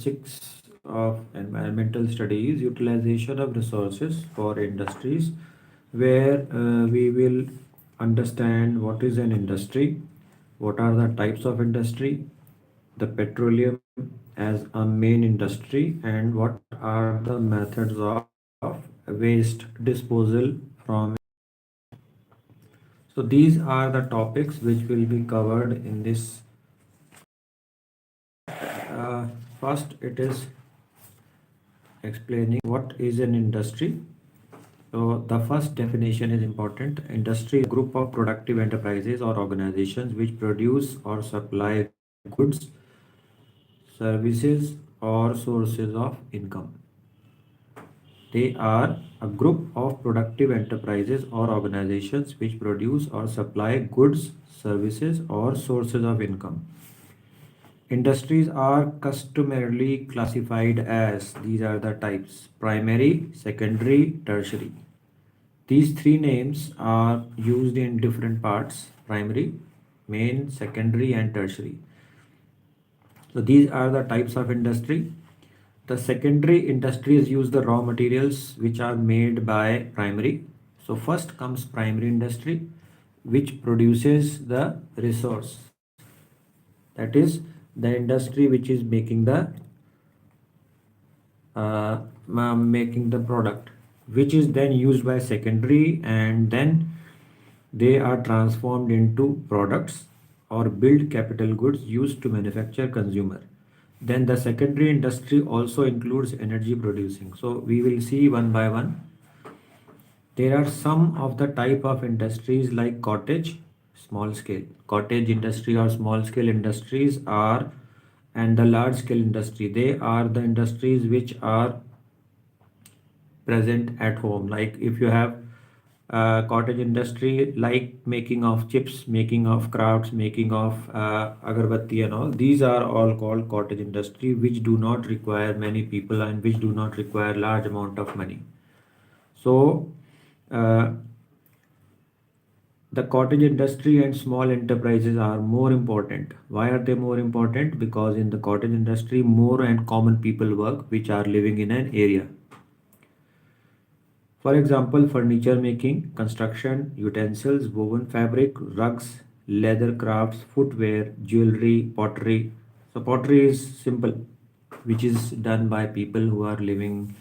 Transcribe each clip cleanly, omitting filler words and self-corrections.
6 of environmental studies, utilization of resources for industries, where we will understand what is an industry, what are the types of industry, the petroleum as a main industry, and what are the methods of waste disposal from. So these are the topics which will be covered in this. First, it is explaining what is an industry. So the first definition is important. Industry is a group of productive enterprises or organizations which produce or supply goods, services, or sources of income. They are a group of productive enterprises or organizations which produce or supply goods, services, or sources of income. Industries are customarily classified as, these are the types: primary, secondary, tertiary. These three names are used in different parts: primary, main, secondary, and tertiary. So these are the types of industry. The secondary industries use the raw materials which are made by primary. So first comes primary industry, which produces the resource. That is the industry which is uh, making the product, which is then used by secondary, and then they are transformed into products or build capital goods used to manufacture consumer. Then the secondary industry also includes energy producing. So we will see one by one. There are some of the type of industries like cottage, small scale. Cottage industry or small scale industries are, and the large scale industry, they are the industries which are present at home. Like if you have cottage industry like making of chips, making of crafts, making of agarbatti and all, these are all called cottage industry, which do not require many people and which do not require large amount of money. So uh, the cottage industry and small enterprises are more important. Why are they more important? Because in the cottage industry, more and common people work which are living in an area. For example, furniture making, construction, utensils, woven fabric, rugs, leather crafts, footwear, jewelry, pottery. So pottery is simple, which is done by people who are living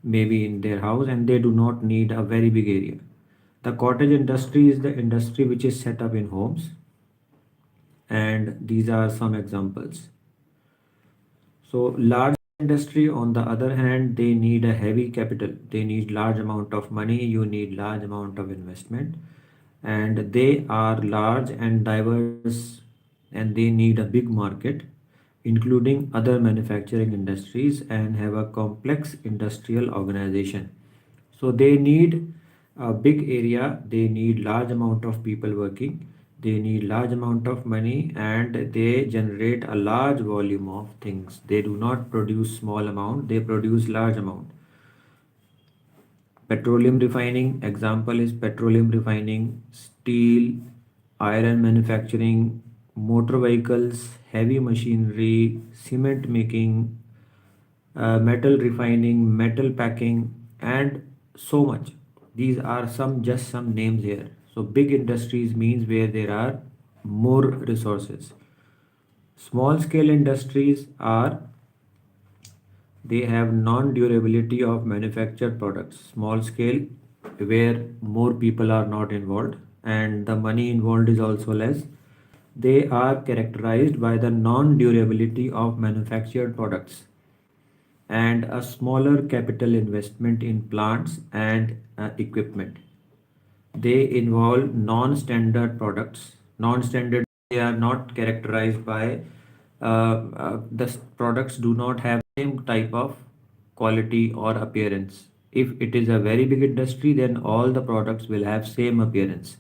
maybe in their house and they do not need a very big area. The cottage industry is the industry which is set up in homes, and these are some examples. So large industry, on the other hand, they need a heavy capital. They need large amount of money. You need large amount of investment, and they are large and diverse, and they need a big market, including other manufacturing industries, and have a complex industrial organization. So they need a big area, they need large amount of people working, they need large amount of money, and they generate a large volume of things. They do not produce small amount, they produce large amount. Petroleum refining, example is petroleum refining, steel, iron manufacturing, motor vehicles, heavy machinery, cement making, metal refining, metal packing, and so much. These are some names here. So big industries means where there are more resources. Small scale industries are, they have non-durability of manufactured products. Small scale, where more people are not involved and the money involved is also less. They are characterized by the non-durability of manufactured products and a smaller capital investment in plants and equipment. They involve non-standard products. Non-standard, they are not characterized by the products do not have same type of quality or appearance. If it is a very big industry, then all the products will have same appearance.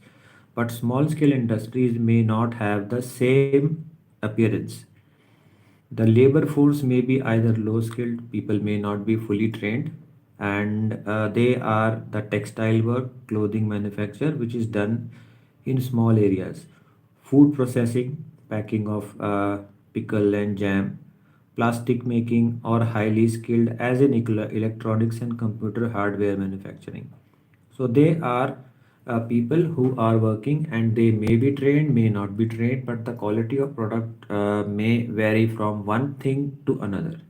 But small scale industries may not have the same appearance. The labor force may be either low skilled, people may not be fully trained, and they are the textile work, clothing manufacture, which is done in small areas, food processing, packing of pickle and jam, plastic making, or highly skilled as in electronics and computer hardware manufacturing. So they are people who are working, and they may be trained, may not be trained, but the quality of product may vary from one thing to another.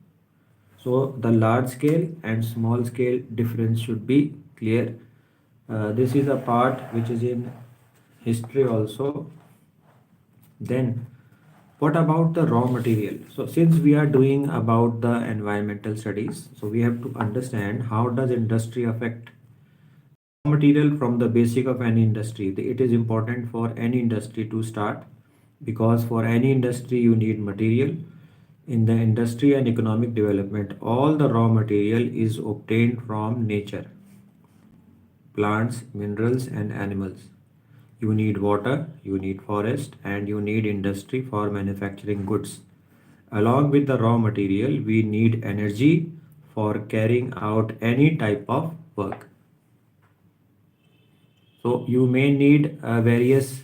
So the large scale and small scale difference should be clear. This is a part which is in history also. Then what about the raw material? So since we are doing about the environmental studies, so we have to understand how does industry affect material from the basic of any industry. It is important for any industry to start, because for any industry you need material. In the industry and economic development, all the raw material is obtained from nature, plants, minerals, and animals. You need water, you need forest, and you need industry for manufacturing goods. Along with the raw material, we need energy for carrying out any type of work. So you may need various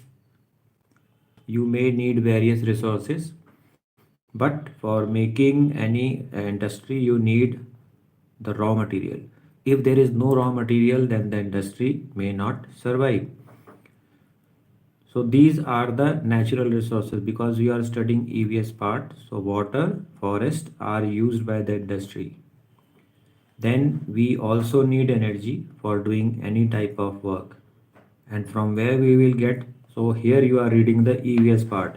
resources, but for making any industry you need the raw material. If there is no raw material, then the industry may not survive. So these are the natural resources, because we are studying EVS part. So water, forest are used by the industry. Then we also need energy for doing any type of work. And from where we will get? So here you are reading the EVS part.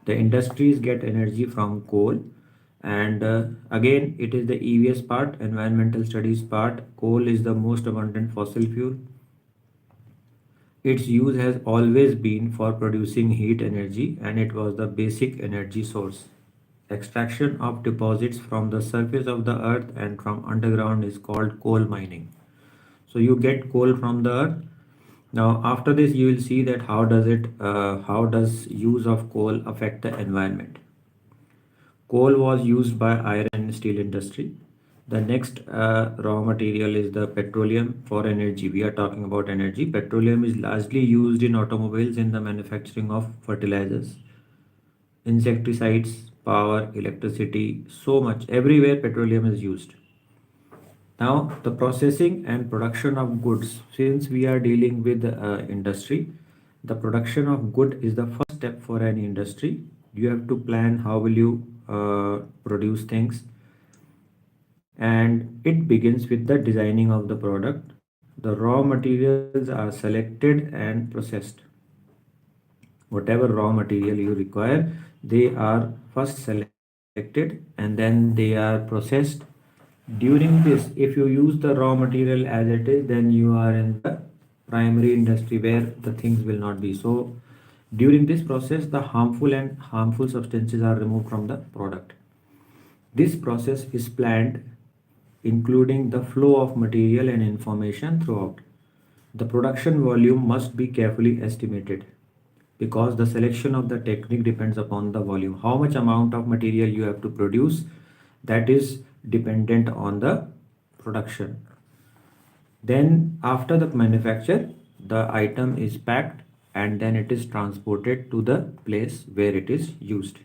The industries get energy from coal, and again it is the EVS part, environmental studies part. Coal is the most abundant fossil fuel. Its use has always been for producing heat energy, and it was the basic energy source. Extraction of deposits from the surface of the earth and from underground is called coal mining. So you get coal from the earth. Now after this you will see that how does use of coal affect the environment. Coal was used by iron and steel industry. The next raw material is the petroleum for energy. We are talking about energy. Petroleum is largely used in automobiles in the manufacturing of fertilizers, insecticides, power, electricity, so much. Everywhere petroleum is used. Now, the processing and production of goods. Since we are dealing with industry, the production of good is the first step for any industry. You have to plan how will you produce things, and it begins with the designing of the product. The raw materials are selected and processed. Whatever raw material you require, they are first selected and then they are processed. During this, if you use the raw material as it is, then you are in the primary industry where the things will not be. So during this process, the harmful substances are removed from the product. This process is planned, including the flow of material and information throughout. The production volume must be carefully estimated, because the selection of the technique depends upon the volume. How much amount of material you have to produce, that is dependent on the production. Then after the manufacture, the item is packed and then it is transported to the place where it is used.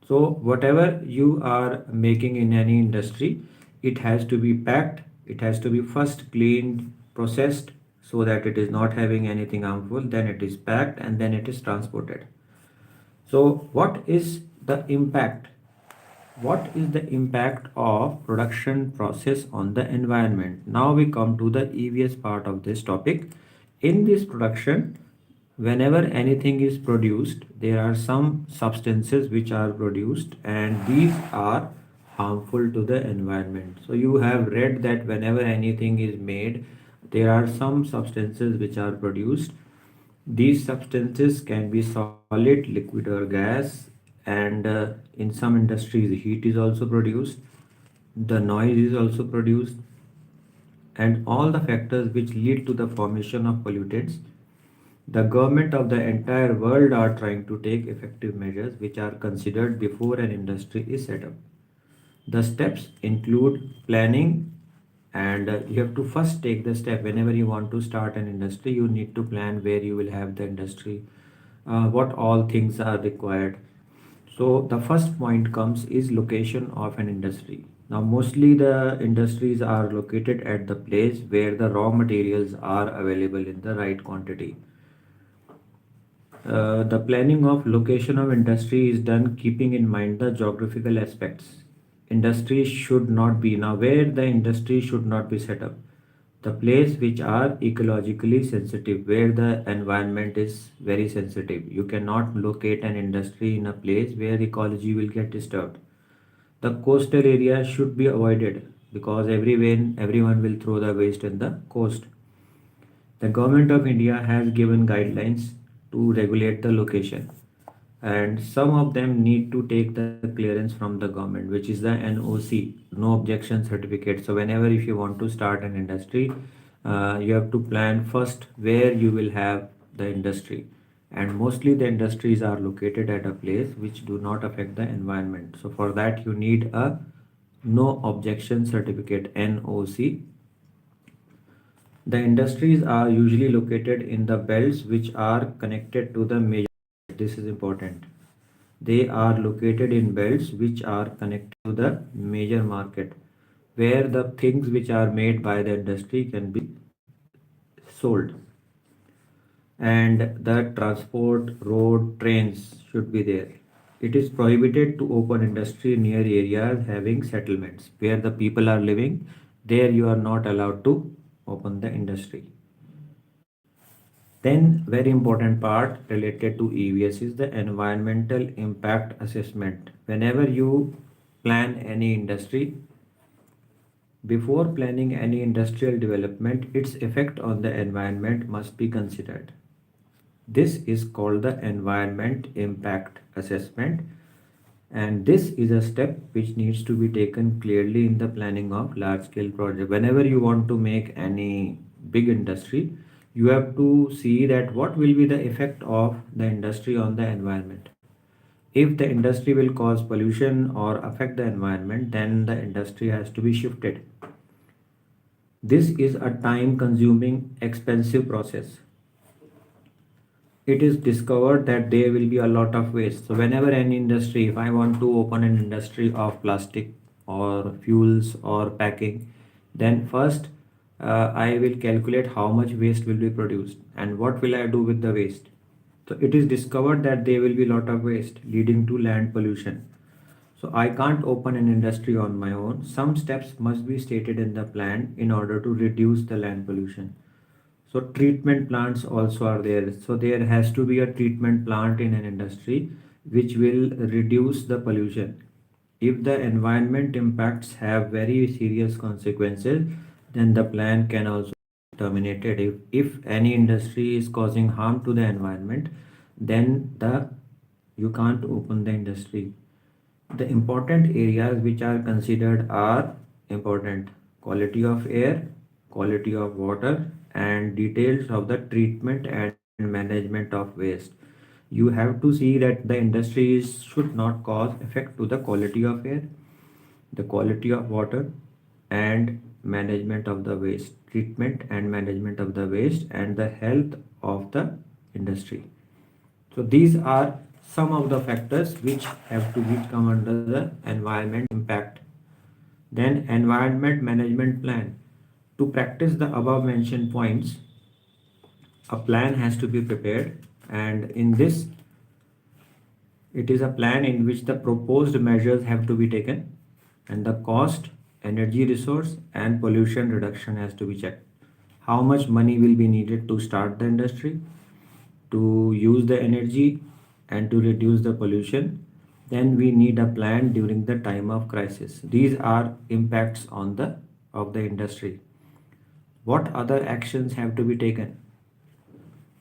So whatever you are making in any industry, it has to be packed. It has to be first cleaned, processed, so that it is not having anything harmful. Then it is packed and then it is transported. So what is the impact? What is the impact of production process on the environment? Now we come to the EVS part of this topic. In this production, whenever anything is produced, there are some substances which are produced, and these are harmful to the environment. So you have read that whenever anything is made, there are some substances which are produced. These substances can be solid, liquid, or gas, and in some industries heat is also produced, the noise is also produced, and all the factors which lead to the formation of pollutants. The government of the entire world are trying to take effective measures which are considered before an industry is set up. The steps include planning, and you have to first take the step. Whenever you want to start an industry, you need to plan where you will have the industry, what all things are required. So the first point comes is location of an industry. Now mostly the industries are located at the place where the raw materials are available in the right quantity. The planning of location of industry is done keeping in mind the geographical aspects. Industry should not be now where the industry should not be set up. The place which are ecologically sensitive, where the environment is very sensitive. You cannot locate an industry in a place where ecology will get disturbed. The coastal area should be avoided because everyone will throw the waste in the coast. The government of India has given guidelines to regulate the location, and some of them need to take the clearance from the government, which is the NOC, no objection certificate. So whenever if you want to start an industry, you have to plan first where you will have the industry, and mostly the industries are located at a place which do not affect the environment. So for that you need a no objection certificate, NOC. The industries are usually located in the belts which are connected to the major. This is important. They are located in belts which are connected to the major market, where the things which are made by the industry can be sold. And the transport, road, trains should be there. It is prohibited to open industry near areas having settlements. Where the people are living, there you are not allowed to open the industry. Then very important part related to EVS is the environmental impact assessment. Whenever you plan any industry, before planning any industrial development, its effect on the environment must be considered. This is called the environment impact assessment, and this is a step which needs to be taken clearly in the planning of large scale project. Whenever you want to make any big industry, you have to see that what will be the effect of the industry on the environment. If the industry will cause pollution or affect the environment, then the industry has to be shifted. This is a time consuming expensive process. It is discovered that there will be a lot of waste. So whenever any industry, if I want to open an industry of plastic or fuels or packing, then first I will calculate how much waste will be produced and what will I do with the waste. So it is discovered that there will be a lot of waste leading to land pollution. So I can't open an industry on my own. Some steps must be stated in the plan in order to reduce the land pollution. So treatment plants also are there. So there has to be a treatment plant in an industry which will reduce the pollution. If the environment impacts have very serious consequences, then the plan can also be terminated. If any industry is causing harm to the environment, then you can't open the industry. The important areas which are considered are important: quality of air, quality of water, and details of the treatment and management of waste. You have to see that the industries should not cause effect to the quality of air, the quality of water, and management of the waste, treatment and management of the waste, and the health of the industry. So these are some of the factors which come under the environment impact. Then environment management plan. To practice the above mentioned points, a plan has to be prepared, and in this it is a plan in which the proposed measures have to be taken, and the cost, energy resource, and pollution reduction has to be checked. How much money will be needed to start the industry, to use the energy, and to reduce the pollution. Then we need a plan during the time of crisis. These are impacts on the of the industry. What other actions have to be taken?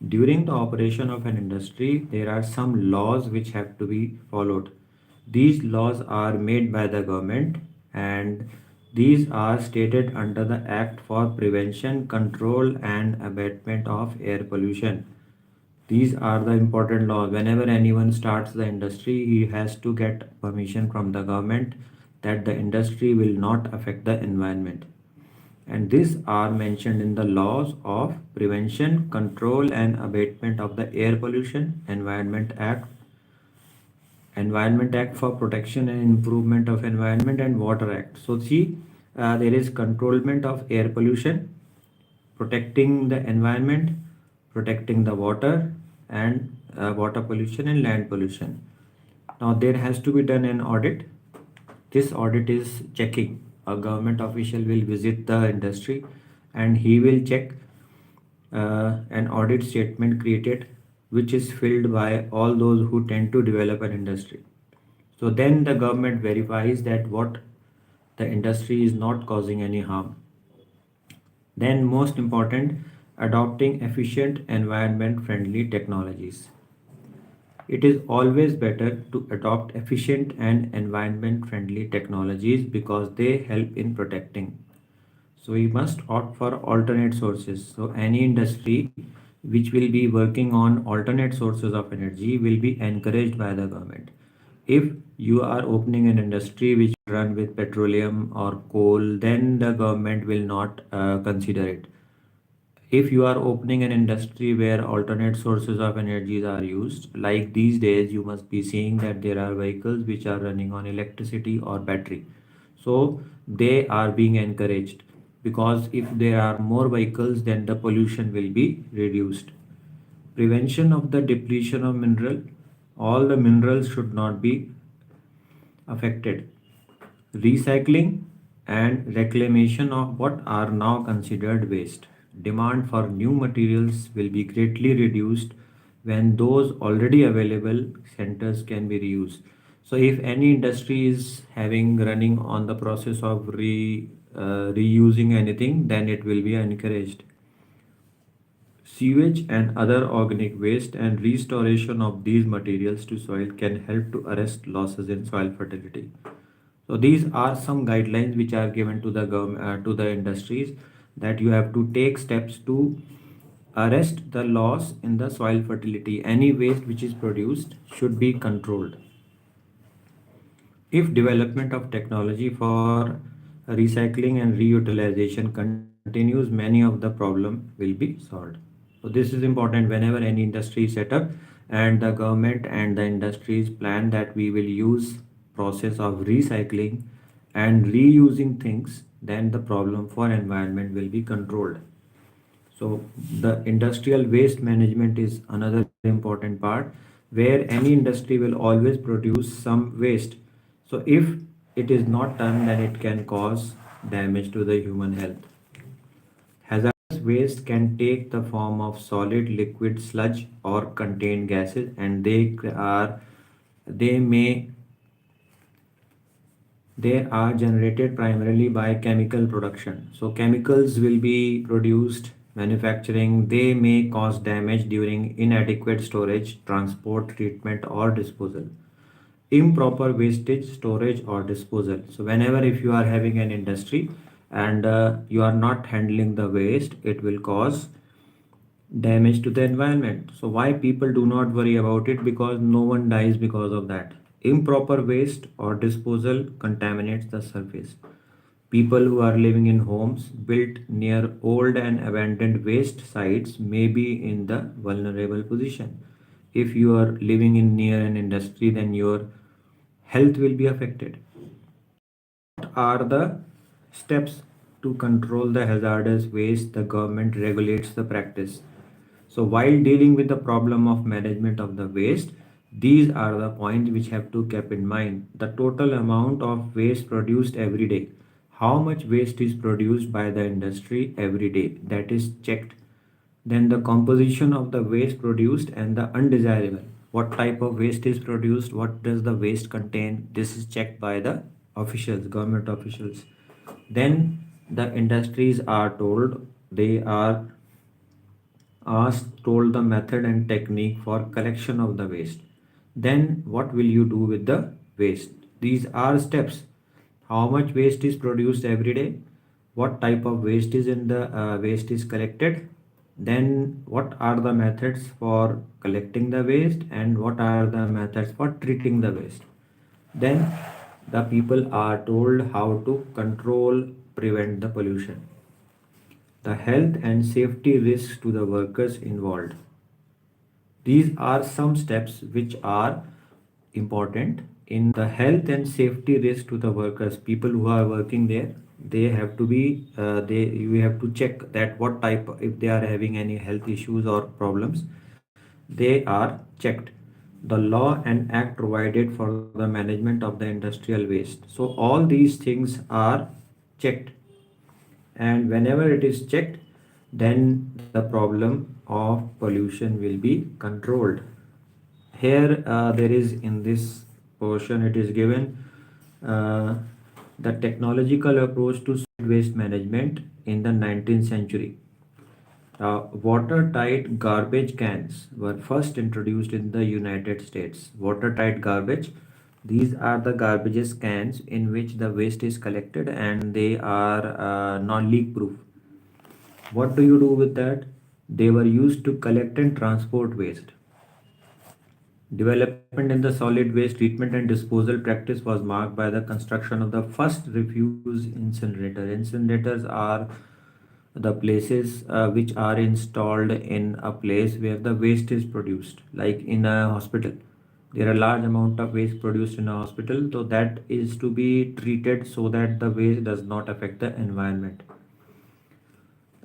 During the operation of an industry, there are some laws which have to be followed. These laws are made by the government, and these are stated under the Act for Prevention, Control and Abatement of Air Pollution. These are the important laws. Whenever anyone starts the industry, he has to get permission from the government that the industry will not affect the environment. And these are mentioned in the laws of Prevention, Control and Abatement of the Air Pollution, Environment Act. Environment Act for Protection and Improvement of Environment, and Water Act. So see, there is controlment of air pollution, protecting the environment, protecting the water, and water pollution and land pollution. Now there has to be done an audit. This audit is checking. A government official will visit the industry and he will check an audit statement created, which is filled by all those who tend to develop an industry. So then the government verifies that what the industry is not causing any harm. Then most important, adopting efficient environment friendly technologies. It is always better to adopt efficient and environment friendly technologies because they help in protecting. So we must opt for alternate sources. So any industry which will be working on alternate sources of energy will be encouraged by the government. If you are opening an industry which run with petroleum or coal, then the government will not consider it. If you are opening an industry where alternate sources of energies are used, like these days you must be seeing that there are vehicles which are running on electricity or battery. So they are being encouraged, because if there are more vehicles then the pollution will be reduced. Prevention of the depletion of mineral. All the minerals should not be affected. Recycling and reclamation of what are now considered waste. Demand for new materials will be greatly reduced when those already available centers can be reused. So, if any industry is having running on the process of reusing anything, then it will be encouraged. Sewage and other organic waste and restoration of these materials to soil can help to arrest losses in soil fertility. So these are some guidelines which are given to the government, to the industries, that you have to take steps to arrest the loss in the soil fertility. Any waste which is produced should be controlled. If development of technology for recycling and reutilization continues, many of the problem will be solved. So this is important whenever any industry is set up and the government and the industries plan that we will use process of recycling and reusing things, then the problem for environment will be controlled. So the industrial waste management is another important part, where any industry will always produce some waste. So if it is not done, then it can cause damage to the human health. Hazardous waste can take the form of solid, liquid, sludge, or contained gases, and they may they are generated primarily by chemical production. So chemicals will be produced manufacturing. They may cause damage during inadequate storage, transport, treatment, or disposal. Improper wastage, storage, or disposal. So whenever if you are having an industry and you are not handling the waste, it will cause damage to the environment. So why people do not worry about it? Because no one dies because of that. Improper waste or disposal contaminates the surface. People who are living in homes built near old and abandoned waste sites may be in the vulnerable position. If you are living in near an industry, then your health will be affected. What are the steps to control the hazardous waste? The government regulates the practice. So while dealing with the problem of management of the waste, these are the points which have to keep in mind. The total amount of waste produced every day. How much waste is produced by the industry every day? That is checked. Then the composition of the waste produced and the undesirable. What type of waste is produced? What does the waste contain? This is checked by the officials, government officials. Then the industries are told, they are asked, told the method and technique for collection of the waste. Then what will you do with the waste? These are steps. How much waste is produced every day? What type of waste is in the waste is collected? Then what are the methods for collecting the waste and what are the methods for treating the waste? Then the people are told how to control, prevent the pollution. The health and safety risks to the workers involved. These are some steps which are important in the health and safety risk to the workers. People who are working there, they have to be they you have to check that what type, if they are having any health issues or problems, they are checked. The law and act provided for the management of the industrial waste, so all these things are checked, and whenever it is checked, then the problem of pollution will be controlled. Here there is, in this portion it is given uh, the technological approach to solid waste management in the 19th century. Watertight garbage cans were first introduced in the United States. Watertight garbage, these are the garbages cans in which the waste is collected and they are non-leak proof. What do you do with that? They were used to collect and transport waste. Development in the solid waste treatment and disposal practice was marked by the construction of the first refuse incinerator. Incinerators are the places which are installed in a place where the waste is produced, like in a hospital. There are large amount of waste produced in a hospital, so that is to be treated so that the waste does not affect the environment.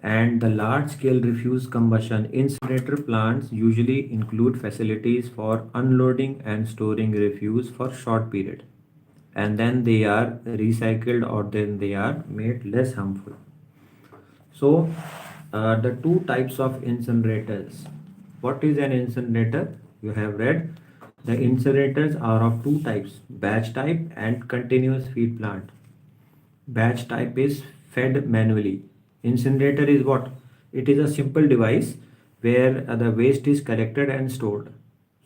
And the large scale refuse combustion incinerator plants usually include facilities for unloading and storing refuse for short period, and then they are recycled or then they are made less harmful. So the two types of incinerators. What is an incinerator? You have read the incinerators are of two types, batch type and continuous feed plant. Batch type is fed manually. Incinerator is what? It is a simple device where the waste is collected and stored.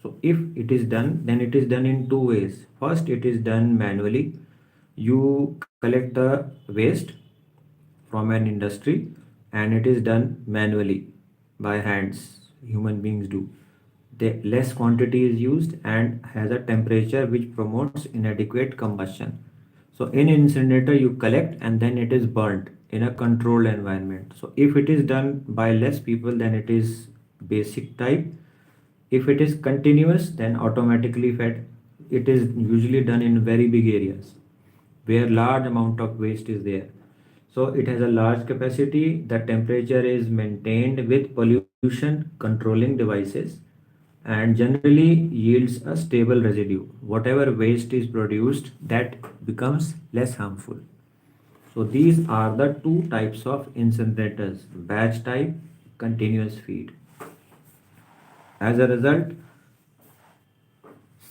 So if it is done, then it is done in two ways. First, it is done manually. You collect the waste from an industry and it is done manually by hands. Human beings do. The less quantity is used and has a temperature which promotes inadequate combustion. So in incinerator you collect and then it is burnt in a controlled environment. So if it is done by less people, then it is basic type. If it is continuous, then automatically fed. It is usually done in very big areas where large amount of waste is there. So it has a large capacity. The temperature is maintained with pollution controlling devices and generally yields a stable residue. Whatever waste is produced, that becomes less harmful. So these are the two types of incinerators, batch type, continuous feed. As a result,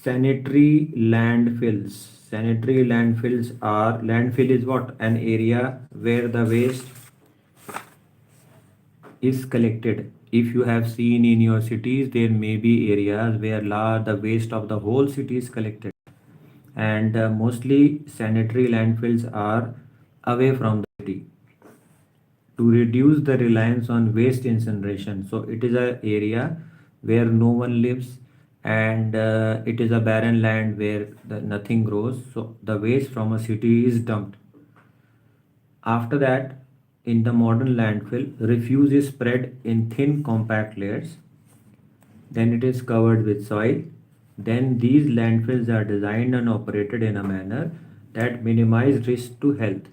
sanitary landfills. Sanitary landfills are, landfill is what? An area where the waste is collected. If you have seen in your cities, there may be areas where the waste of the whole city is collected. And mostly sanitary landfills are away from the city to reduce the reliance on waste incineration. So it is an area where no one lives and it is a barren land where nothing grows. So the waste from a city is dumped. After that, in the modern landfill, refuse is spread in thin compact layers. Then it is covered with soil. Then these landfills are designed and operated in a manner that minimize risk to health.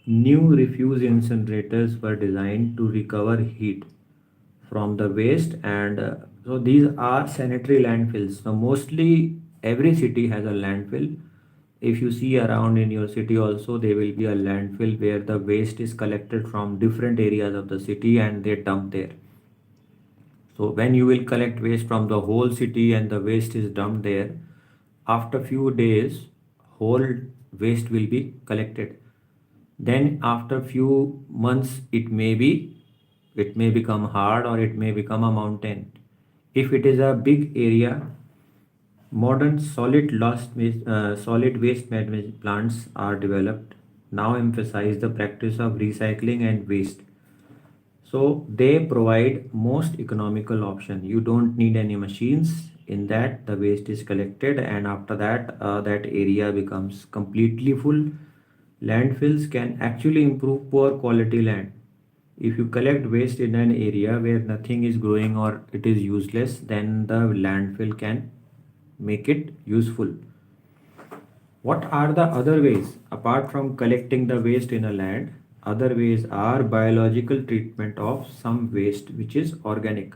New refuse incinerators were designed to recover heat from the waste, and so these are sanitary landfills. So mostly every city has a landfill. If you see around in your city also, there will be a landfill where the waste is collected from different areas of the city and they dump there. So when you will collect waste from the whole city and the waste is dumped there, after few days whole waste will be collected. Then after few months it may become hard or it may become a mountain. If it is a big area, modern solid waste management plants are developed. Now emphasize the practice of recycling and waste. So they provide most economical option. You don't need any machines. In that, the waste is collected, and after that, that area becomes completely full. Landfills can actually improve poor quality land. If you collect waste in an area where nothing is growing or it is useless, then the landfill can make it useful. What are the other ways apart from collecting the waste in a land? Other ways are biological treatment of some waste which is organic.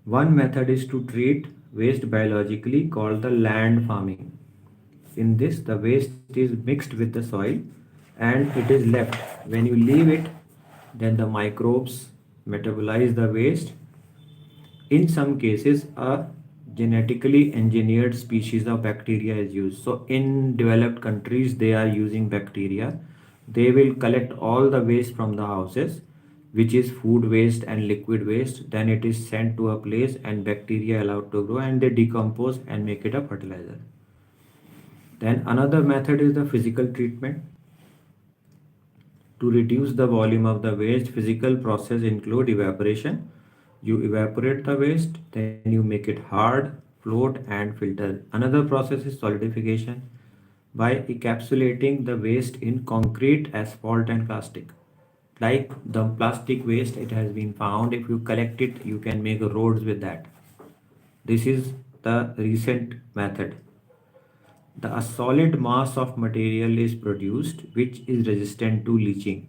One method is to treat waste biologically called the land farming. In this, the waste is mixed with the soil and it is left. When you leave it, then the microbes metabolize the waste. In some cases, a genetically engineered species of bacteria is used. So, in developed countries, they are using bacteria. They will collect all the waste from the houses, which is food waste and liquid waste. Then it is sent to a place and bacteria allowed to grow and they decompose and make it a fertilizer. Then another method is the physical treatment. To reduce the volume of the waste, physical process include evaporation. You evaporate the waste, then you make it hard, float and filter. Another process is solidification by encapsulating the waste in concrete, asphalt and plastic. Like the plastic waste, it has been found if you collect it, you can make roads with that. This is the recent method. A solid mass of material is produced which is resistant to leaching.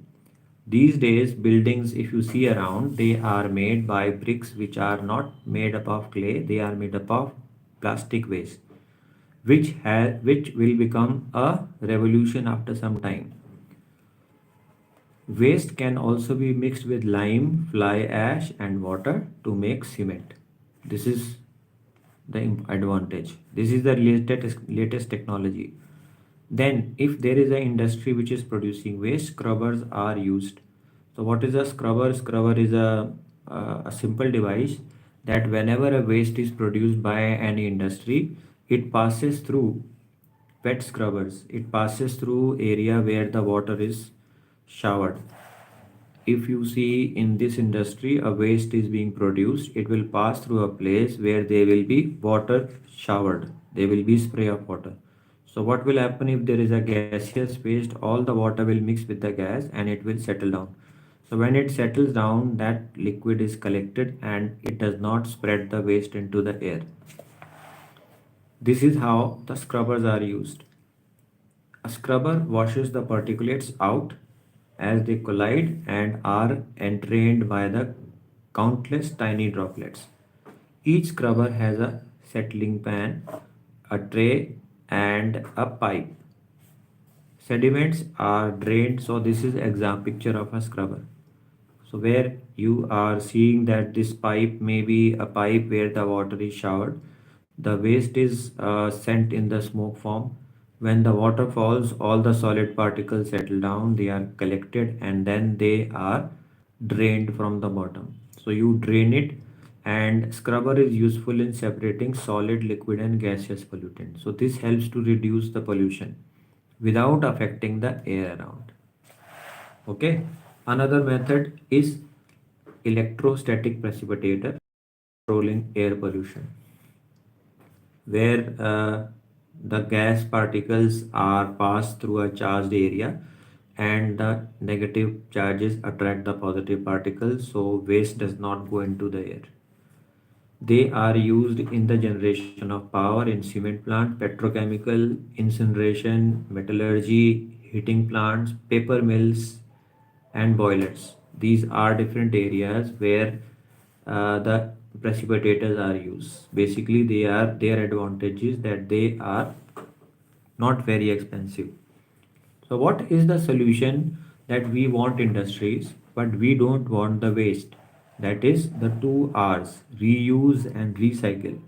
These days, buildings, if you see around, they are made by bricks which are not made up of clay, they are made up of plastic waste, which will become a revolution after some time. Waste can also be mixed with lime, fly ash, and water to make cement. This is the advantage. This is the latest technology. Then, if there is an industry which is producing waste, scrubbers are used. So, what is a scrubber? Scrubber is a simple device that whenever a waste is produced by any industry, it passes through wet scrubbers. It passes through area where the water is showered. If you see in this industry a waste is being produced, it will pass through a place where there will be water showered, there will be spray of water. So what will happen if there is a gaseous waste? All the water will mix with the gas and it will settle down. So when it settles down, that liquid is collected and it does not spread the waste into the air. This is how the scrubbers are used. A scrubber washes the particulates out as they collide and are entrained by the countless tiny droplets. Each scrubber has a settling pan, a tray, and a pipe. Sediments are drained, so this is example picture of a scrubber. So where you are seeing that this pipe may be a pipe where the water is showered. The waste is sent in the smoke form. When the water falls, all the solid particles settle down, they are collected and then they are drained from the bottom. So you drain it, and scrubber is useful in separating solid, liquid and gaseous pollutants. So this helps to reduce the pollution without affecting the air around. Okay. Another method is electrostatic precipitator controlling air pollution, where the gas particles are passed through a charged area and the negative charges attract the positive particles, so waste does not go into the air. They are used in the generation of power in cement plant, petrochemical, incineration, metallurgy, heating plants, paper mills, and boilers. These are different areas where the precipitators are used. Basically, they are their advantages that they are not very expensive. So, what is the solution? That we want industries, but we don't want the waste. That is the two R's: reuse and recycle.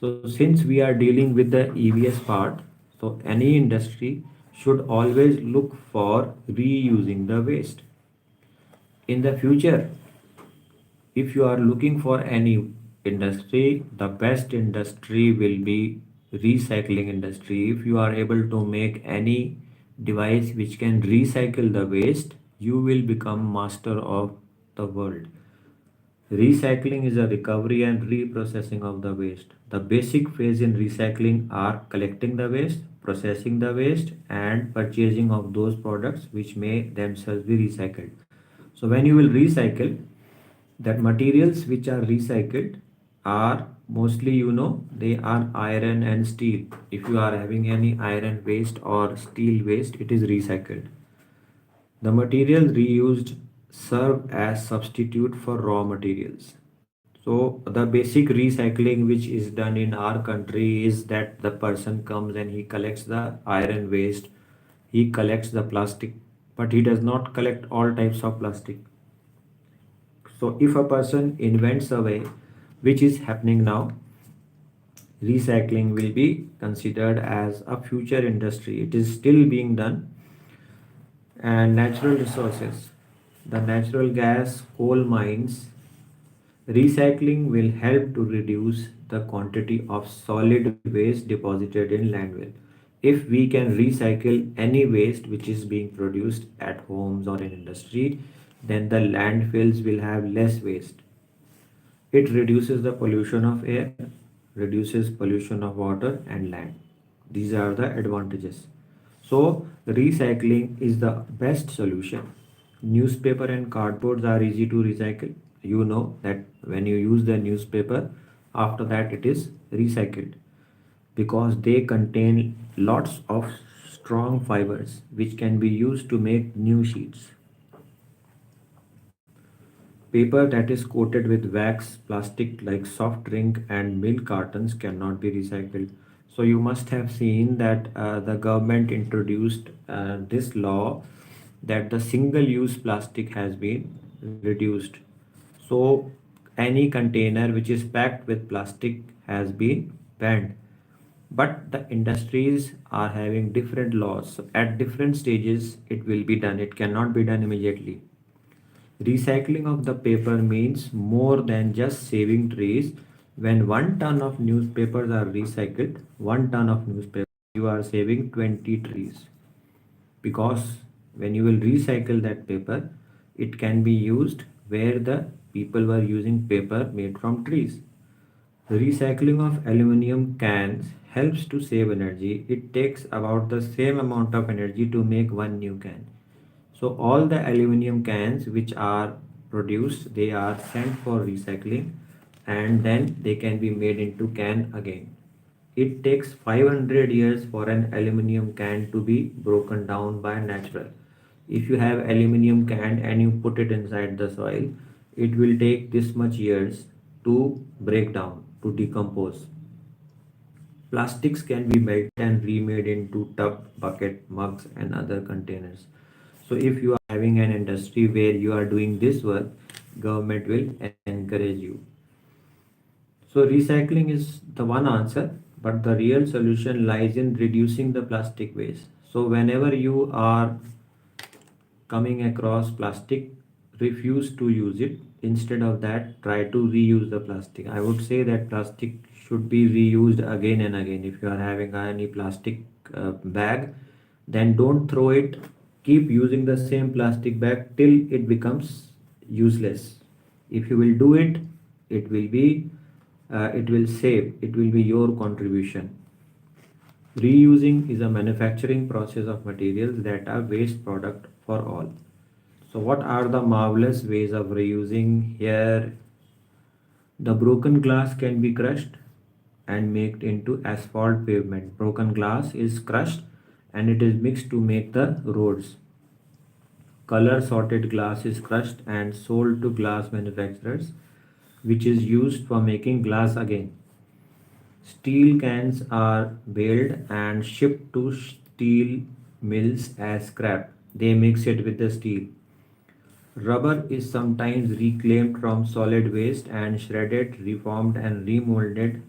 So, since we are dealing with the EVS part, so any industry should always look for reusing the waste. In the future, if you are looking for any industry, the best industry will be recycling industry. If you are able to make any device which can recycle the waste, you will become master of the world. Recycling is a recovery and reprocessing of the waste. The basic phase in recycling are collecting the waste, processing the waste, and purchasing of those products which may themselves be recycled. So when you will recycle, that materials which are recycled, are mostly, they are iron and steel. If you are having any iron waste or steel waste, it is recycled. The materials reused serve as substitute for raw materials. So the basic recycling which is done in our country is that the person comes and he collects the iron waste, he collects the plastic, but he does not collect all types of plastic. So if a person invents a way, which is happening now, recycling will be considered as a future industry. It is still being done. And natural resources, the natural gas, coal mines, recycling will help to reduce the quantity of solid waste deposited in landfill. If we can recycle any waste which is being produced at homes or in industry, then the landfills will have less waste. It reduces the pollution of air, reduces pollution of water and land. These are the advantages. So, recycling is the best solution. Newspaper and cardboards are easy to recycle. You know that when you use the newspaper, after that it is recycled because they contain lots of strong fibers which can be used to make new sheets. Paper that is coated with wax, plastic like soft drink and milk cartons cannot be recycled. So you must have seen that the government introduced this law that the single-use plastic has been reduced. So any container which is packed with plastic has been banned. But the industries are having different laws. So at different stages, it will be done. It cannot be done immediately. Recycling of the paper means more than just saving trees. When 1 ton of newspapers are recycled, 1 ton of newspaper, you are saving 20 trees. Because when you will recycle that paper, it can be used where the people were using paper made from trees. Recycling of aluminum cans helps to save energy. It takes about the same amount of energy to make one new can. So all the aluminum cans which are produced, they are sent for recycling and then they can be made into can again. It takes 500 years for an aluminum can to be broken down by natural. If you have aluminum can and you put it inside the soil, it will take this much years to break down, to decompose. Plastics can be melted and remade into tub, bucket, mugs, and other containers. So if you are having an industry where you are doing this work, government will encourage you. So recycling is the one answer, but the real solution lies in reducing the plastic waste. So whenever you are coming across plastic, refuse to use it. Instead of that, try to reuse the plastic. I would say that plastic should be reused again and again. If you are having any plastic bag, then don't throw it. Keep using the same plastic bag till it becomes useless. If you will do it, it will be it will save, it will be your contribution. Reusing is a manufacturing process of materials that are waste product for all. So what are the marvelous ways of reusing? Here the broken glass can be crushed and made into asphalt pavement. Broken glass is crushed and it is mixed to make the roads. Color sorted glass is crushed and sold to glass manufacturers, which is used for making glass again. Steel cans are baled and shipped to steel mills as scrap. They mix it with the steel. Rubber is sometimes reclaimed from solid waste and shredded, reformed, and remolded,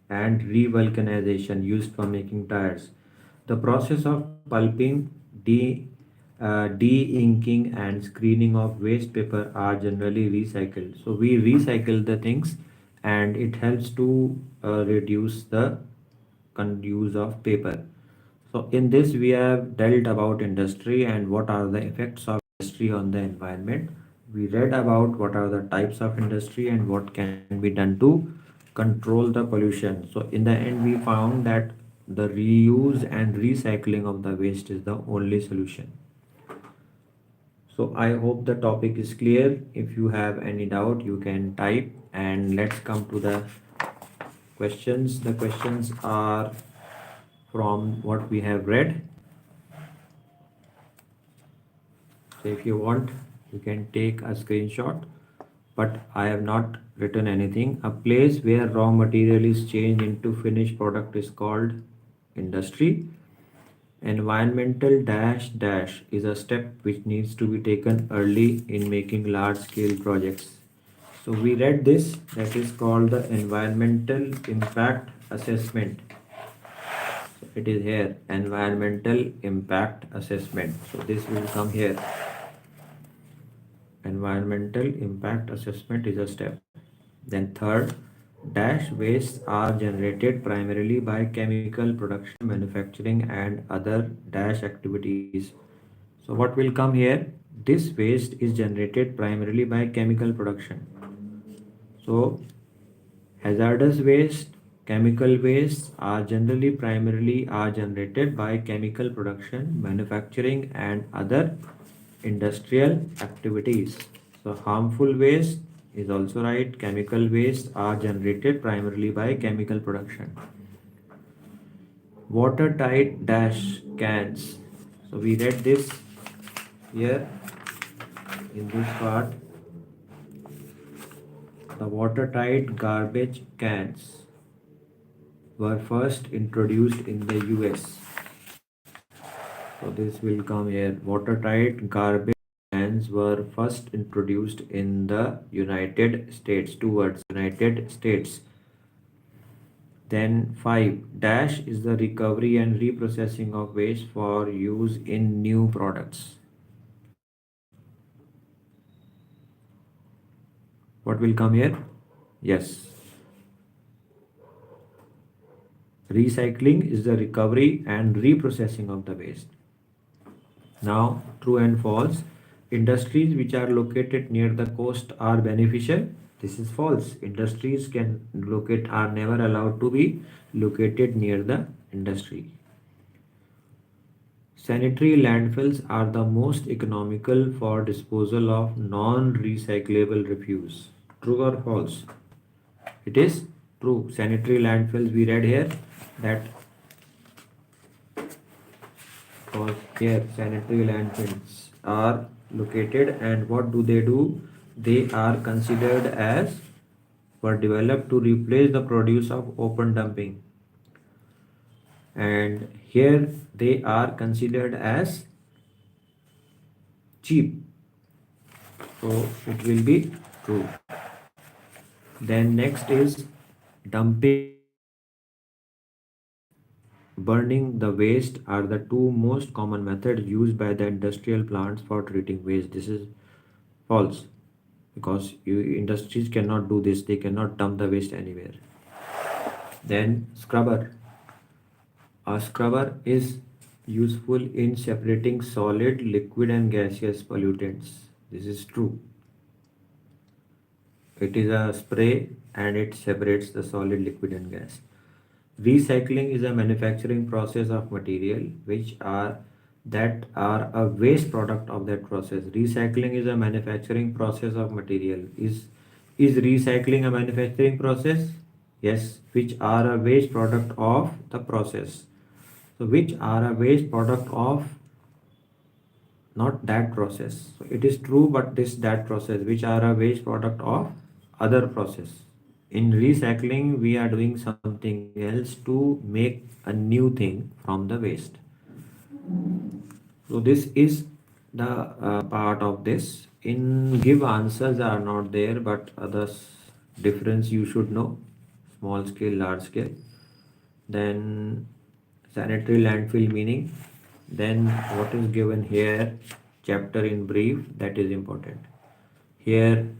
and revulcanization used for making tires. The process of pulping, de-inking, and screening of waste paper are generally recycled. So we recycle the things, and it helps to reduce the use of paper. So in this we have dealt about industry and what are the effects of industry on the environment. We read about what are the types of industry and what can be done to control the pollution. So in the end we found that the reuse and recycling of the waste is the only solution. So I hope the topic is clear. If you have any doubt, you can type, and let's come to the questions. The questions are from what we have read. So if you want, you can take a screenshot, but I have not written anything. A place where raw material is changed into finished product is called industry. Environmental dash dash is a step which needs to be taken early in making large scale projects. So we read this, that is called the environmental impact assessment. So it is here, environmental impact assessment. So this will come here. Environmental impact assessment is a step. Then third, dash wastes are generated primarily by chemical production, manufacturing and other dash activities. So what will come here? This waste is generated primarily by chemical production. So hazardous waste, chemical waste are generally primarily are generated by chemical production, manufacturing and other industrial activities. So harmful waste is also right. Chemical waste are generated primarily by chemical production. Watertight dash cans. So we read this here in this part. The watertight garbage cans were first introduced in the US. So this will come here. Watertight garbage cans were first introduced in the United States. Two words, United States. Then 5 dash is the recovery and reprocessing of waste for use in new products. What will come here? Yes. Recycling is the recovery and reprocessing of the waste. Now, true and false. Industries which are located near the coast are beneficial. This is false. Industries are never allowed to be located near the industry. Sanitary landfills are the most economical for disposal of non-recyclable refuse. True or false? It is true. Sanitary landfills, we read here that because here sanitary landfills are located, and what do? They are considered as were developed to replace the produce of open dumping, and here they are considered as cheap, so it will be true. Then next is dumping, burning the waste are the two most common methods used by the industrial plants for treating waste. This is false, because industries cannot do this. They cannot dump the waste anywhere. Then scrubber. A scrubber is useful in separating solid, liquid and gaseous pollutants. This is true. It is a spray and it separates the solid, liquid and gas. Recycling is a manufacturing process of material that are a waste product of that process. Recycling is a manufacturing process of material. Is recycling a manufacturing process? Yes, which are a waste product of the process. So which are a waste product of not that process. So it is true, but that process which are a waste product of other process. In recycling, we are doing something else to make a new thing from the waste. So this is the part of this. In give answers are not there, but others difference you should know. Small scale, large scale. Then sanitary landfill meaning. Then what is given here, chapter in brief, that is important. Here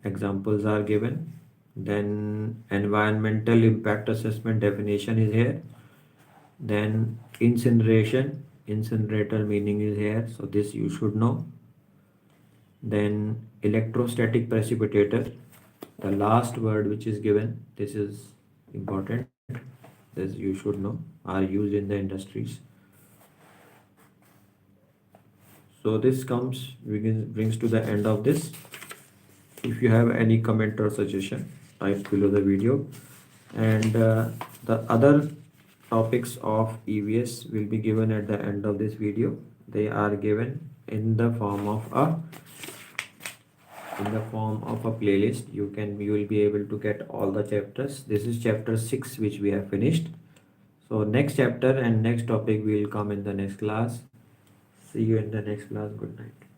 examples are given. Then environmental impact assessment definition is here. Then incineration, incinerator meaning is here, so this you should know. Then electrostatic precipitator, the last word which is given, this is important, this you should know, are used in the industries. So this brings to the end of this. If you have any comment or suggestion, type below the video. And the other topics of EVS will be given at the end of this video. They are given in the form of a playlist. You will be able to get all the chapters. This is chapter 6 which we have finished. So next chapter and next topic will come in the next class. See you in the next class. Good night.